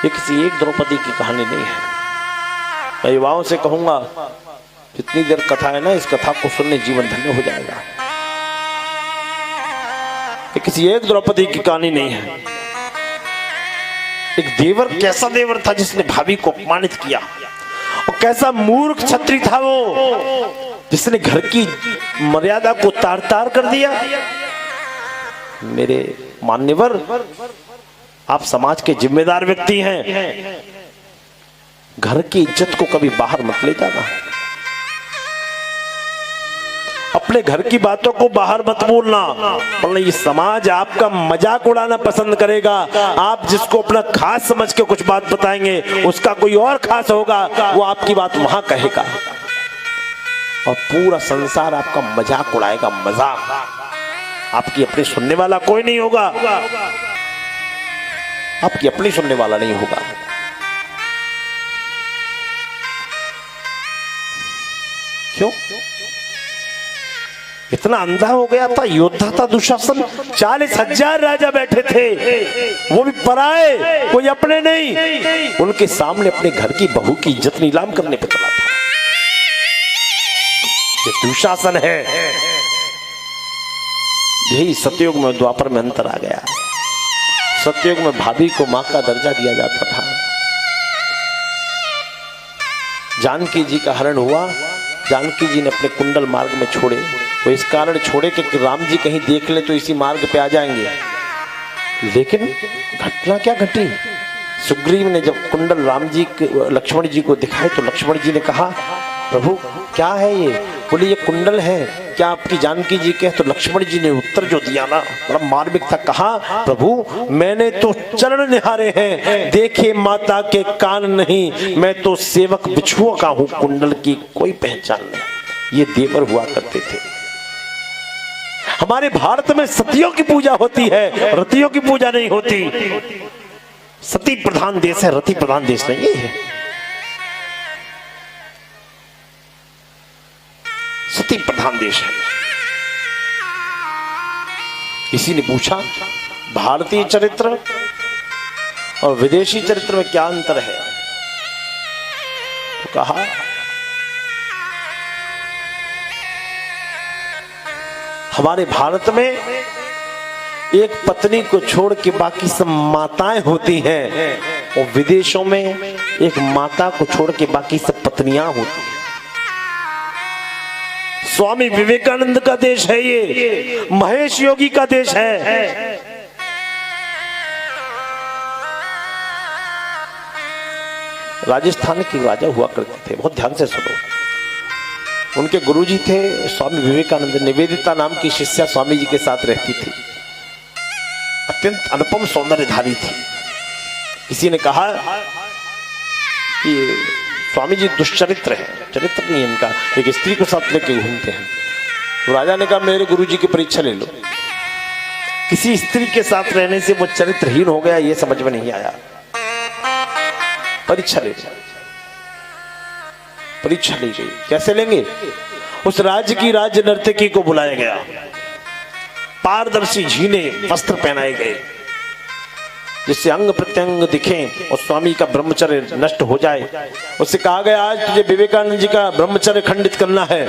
ये किसी एक द्रौपदी की कहानी नहीं है। मैं युवाओं से कहूंगा, जितनी देर कथा है ना, इस कथा को सुनने जीवन धन्य हो जाएगा। ये किसी एक द्रौपदी की कहानी नहीं है। एक देवर, कैसा देवर था जिसने भाभी को अपमानित किया, और कैसा मूर्ख छत्री था वो जिसने घर की मर्यादा को तार तार कर दिया। मेरे मान्यवर, आप समाज के जिम्मेदार व्यक्ति हैं, घर की इज्जत को कभी बाहर मत ले जाना, अपने घर की बातों को बाहर मत बोलना, वरना ये समाज आपका मजाक उड़ाना पसंद करेगा। आप जिसको अपना खास समझ के कुछ बात बताएंगे, उसका कोई और खास होगा, वो आपकी बात वहां कहेगा, और पूरा संसार आपका मजाक उड़ाएगा। मजाक, आपकी अपनी सुनने वाला कोई नहीं होगा, आपकी अपनी सुनने वाला नहीं होगा। क्यों? इतना अंधा हो गया था, योद्धा था दुशासन, 40,000 राजा बैठे थे, वो भी पराए, कोई अपने नहीं। उनके सामने अपने घर की बहू की इज्जत नीलाम करने पे चला था। ये दुशासन है। यही सतयुग में, द्वापर में अंतर आ गया। सतयुग में भाभी को मां का दर्जा दिया जाता था। जानकी जी का हरण हुआ, जानकी जी ने अपने कुंडल मार्ग में छोड़े, वो इस कारण छोड़े कि राम जी कहीं देख ले तो इसी मार्ग पे आ जाएंगे। लेकिन घटना क्या घटी? सुग्रीव ने जब कुंडल राम जी लक्ष्मण जी को दिखाए तो लक्ष्मण जी ने कहा, प्रभु क्या है ये? बोले ये कुंडल है, क्या आपकी जानकी जी के? तो लक्ष्मण जी ने उत्तर जो दिया ना, बड़ा मार्मिक था। कहा, प्रभु मैंने तो चरण निहारे हैं, देखे माता के कान नहीं, मैं तो सेवक बिछुआ का हूं, कुंडल की कोई पहचान नहीं। ये देवर हुआ करते थे। हमारे भारत में सतियों की पूजा होती है, रतियों की पूजा नहीं होती। सती प्रधान देश है, रति प्रधान देश नहीं है। सती प्रधान देश है। किसी ने पूछा, भारतीय चरित्र और विदेशी चरित्र में क्या अंतर है? तो कहा, हमारे भारत में एक पत्नी को छोड़ के बाकी सब माताएं होती हैं, और विदेशों में एक माता को छोड़ के बाकी सब पत्नियां होती हैं। स्वामी विवेकानंद का देश है ये, महेश योगी का देश है। राजस्थान के राजा हुआ करते थे, बहुत ध्यान से सुनो। उनके गुरुजी थे स्वामी विवेकानंद। निवेदिता नाम की शिष्या स्वामी जी के साथ रहती थी, अत्यंत अनुपम सौंदर्यधारी थी। किसी ने कहा कि स्वामी जी दुष्चरित्र है, चरित्र नहीं है इनका, एक स्त्री को साथ लेके घूमते हैं। तो राजा ने कहा, मेरे गुरुजी की परीक्षा ले लो। किसी स्त्री के साथ रहने से वो चरित्रहीन हो गया, ये समझ में नहीं आया। परीक्षा ले ली। परीक्षा ली गई। कैसे लेंगे? उस राज्य की राज्य नर्तकी को बुलाया गया, पारदर्शी झीने वस्त्र पहनाए गए, जिससे अंग प्रत्यंग दिखें और स्वामी का ब्रह्मचर्य नष्ट हो जाए। उससे कहा गया, आज तुझे विवेकानंद जी का ब्रह्मचर्य खंडित करना है।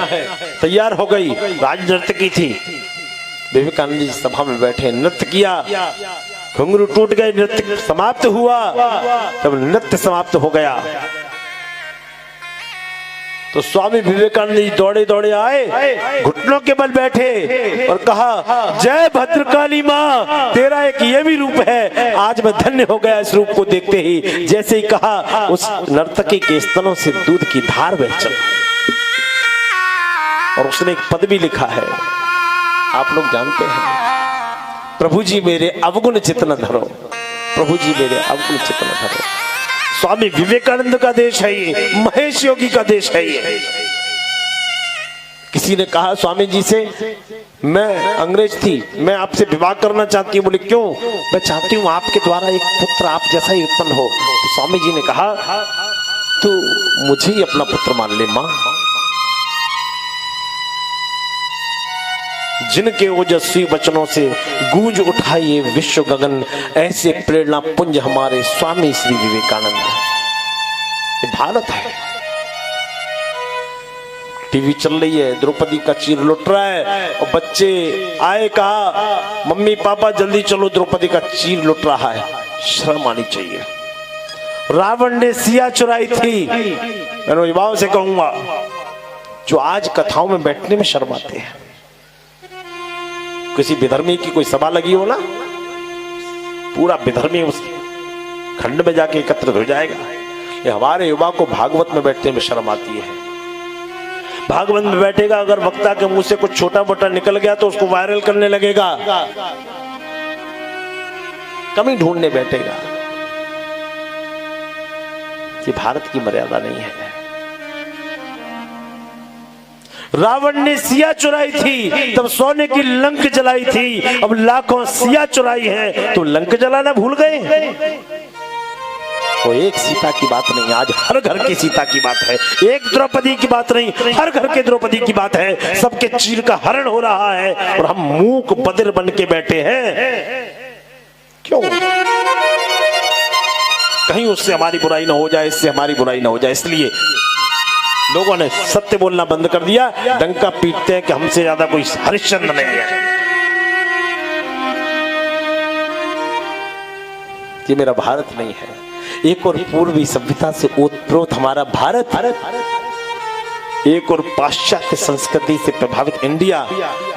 तैयार हो गई, राज नर्तकी थी। विवेकानंद जी सभा में बैठे, नृत्य किया, घुंघरू टूट गए, नृत्य समाप्त हुआ। जब नृत्य समाप्त हो गया तो स्वामी विवेकानंद जी दौड़े दौड़े आए, घुटनों के बल बैठे और कहा, जय भद्रकाली माँ, तेरा एक ये भी रूप है। आज मैं धन्य हो गया इस रूप को देखते ही। जैसे ही कहा, उस नर्तकी के स्तनों से दूध की धार बह चली, और उसने एक पद भी लिखा है, आप लोग जानते हैं, प्रभु जी मेरे अवगुण चित्त न धरो, प्रभु जी मेरे अवगुण चित्त न धरो। स्वामी विवेकानंद का देश है ये, महेश योगी का देश है ये। किसी ने कहा स्वामी जी से, मैं अंग्रेज थी, मैं आपसे विवाह करना चाहती हूँ। बोले क्यों? मैं चाहती हूँ आपके द्वारा एक पुत्र आप जैसा ही उत्पन्न हो। तो स्वामी जी ने कहा, तू मुझे ही अपना पुत्र मान ले माँ। जिनके ओजस्वी वचनों से गूंज उठा ये विश्व गगन, ऐसे प्रेरणा पुंज हमारे स्वामी श्री विवेकानंद। ये भारत है। टीवी चल रही है, द्रौपदी का चीर लुट रहा है और बच्चे आए, कहा मम्मी पापा जल्दी चलो, द्रौपदी का चीर लुट रहा है। शर्म आनी चाहिए। रावण ने सिया चुराई थी। मैं युवाओं से कहूंगा जो आज कथाओं में बैठने में शर्म आते हैं, किसी विधर्मी की कोई सभा लगी हो ना, पूरा विधर्मी उस खंड में जाके एकत्रित हो जाएगा। ये हमारे युवा को भागवत में बैठने में शर्म आती है। भागवत में बैठेगा, अगर वक्ता के मुंह से कुछ छोटा मोटा निकल गया तो उसको वायरल करने लगेगा, कमी ढूंढने बैठेगा। ये भारत की मर्यादा नहीं है। रावण ने सिया चुराई थी, तब सोने की लंक जलाई थी। अब लाखों सिया चुराई है तो लंक जलाना भूल गए। वो एक सीता की बात नहीं, आज हर घर की सीता की बात है। एक द्रौपदी की बात नहीं, हर घर के द्रौपदी की बात है। सबके चीर का हरण हो रहा है और हम मूक बधिर बन के बैठे हैं। क्यों? कहीं उससे हमारी बुराई ना हो जाए, इससे हमारी बुराई ना हो जाए, इसलिए लोगों ने सत्य बोलना बंद कर दिया। डंका पीटते हैं कि हमसे ज्यादा कोई हरिश्चंद्र नहीं है। ये मेरा भारत नहीं है। एक और पूर्वी सभ्यता से ओतप्रोत हमारा भारत, एक और पाश्चात्य संस्कृति से प्रभावित इंडिया।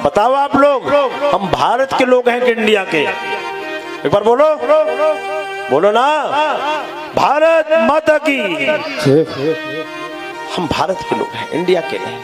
बताओ आप लोग, हम भारत के लोग हैं कि इंडिया के? एक बार बोलो, बोलो ना। भारत माता की। हम भारत के लोग हैं, इंडिया के नहीं।